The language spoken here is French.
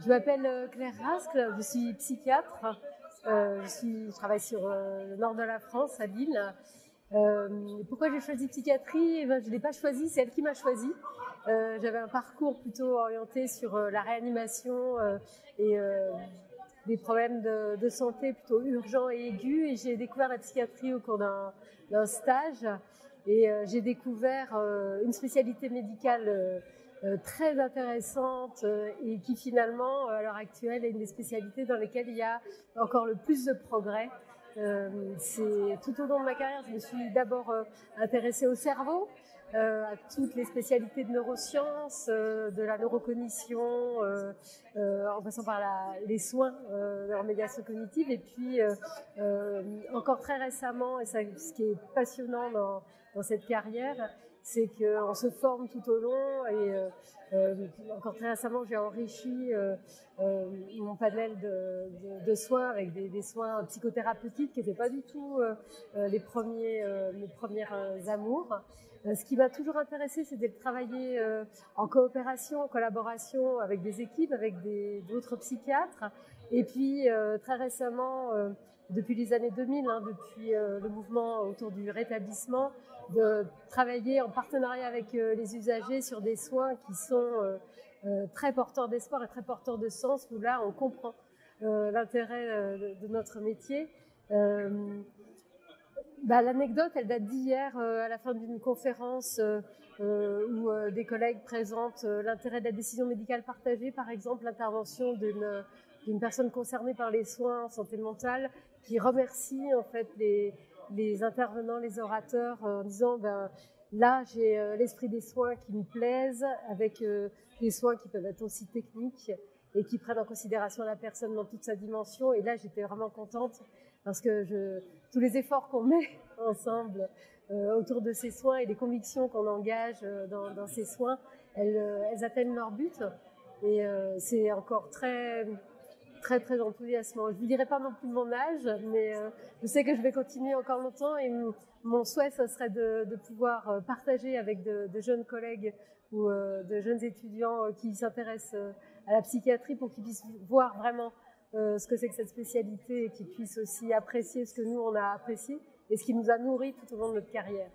Je m'appelle Claire Rascle, je suis psychiatre. Je travaille sur le nord de la France, à Lille. Pourquoi j'ai choisi psychiatrie? Je ne l'ai pas choisi, c'est elle qui m'a choisi. J'avais un parcours plutôt orienté sur la réanimation et des problèmes de santé plutôt urgents et aigus. Et j'ai découvert la psychiatrie au cours d'un stage. Et j'ai découvert une spécialité médicale très intéressante et qui finalement, à l'heure actuelle, est une des spécialités dans lesquelles il y a encore le plus de progrès. Tout au long de ma carrière, je me suis d'abord intéressée au cerveau, à toutes les spécialités de neurosciences, de la neurocognition, en passant par les soins de remédiation cognitive. Et puis, encore très récemment, et ça, ce qui est passionnant dans cette carrière, c'est qu'on se forme tout au long et encore très récemment, j'ai enrichi mon panel de soins avec des soins psychothérapeutiques qui n'étaient pas du tout mes premiers amours. Ce qui m'a toujours intéressée, c'était de travailler en coopération, en collaboration avec des équipes, avec d'autres psychiatres. Et puis, très récemment, depuis les années 2000, depuis le mouvement autour du rétablissement, de travailler en partenariat avec les usagers sur des soins qui sont très porteurs d'espoir et très porteurs de sens, où là, on comprend l'intérêt de notre métier. L'anecdote, elle date d'hier, à la fin d'une conférence où des collègues présentent l'intérêt de la décision médicale partagée, par exemple l'intervention d'une personne concernée par les soins en santé mentale, qui remercie en fait les intervenants, les orateurs, en disant là j'ai l'esprit des soins qui me plaisent, avec des soins qui peuvent être aussi techniques et qui prennent en considération la personne dans toute sa dimension. Et là j'étais vraiment contente parce que tous les efforts qu'on met ensemble autour de ces soins et les convictions qu'on engage dans ces soins, elles atteignent leur but. Et c'est encore très très enthousiasmant. Je ne vous dirai pas non plus mon âge, mais je sais que je vais continuer encore longtemps, et mon souhait, ce serait de pouvoir partager avec de jeunes collègues ou de jeunes étudiants qui s'intéressent à la psychiatrie, pour qu'ils puissent voir vraiment ce que c'est que cette spécialité, et qu'ils puissent aussi apprécier ce que nous on a apprécié et ce qui nous a nourris tout au long de notre carrière.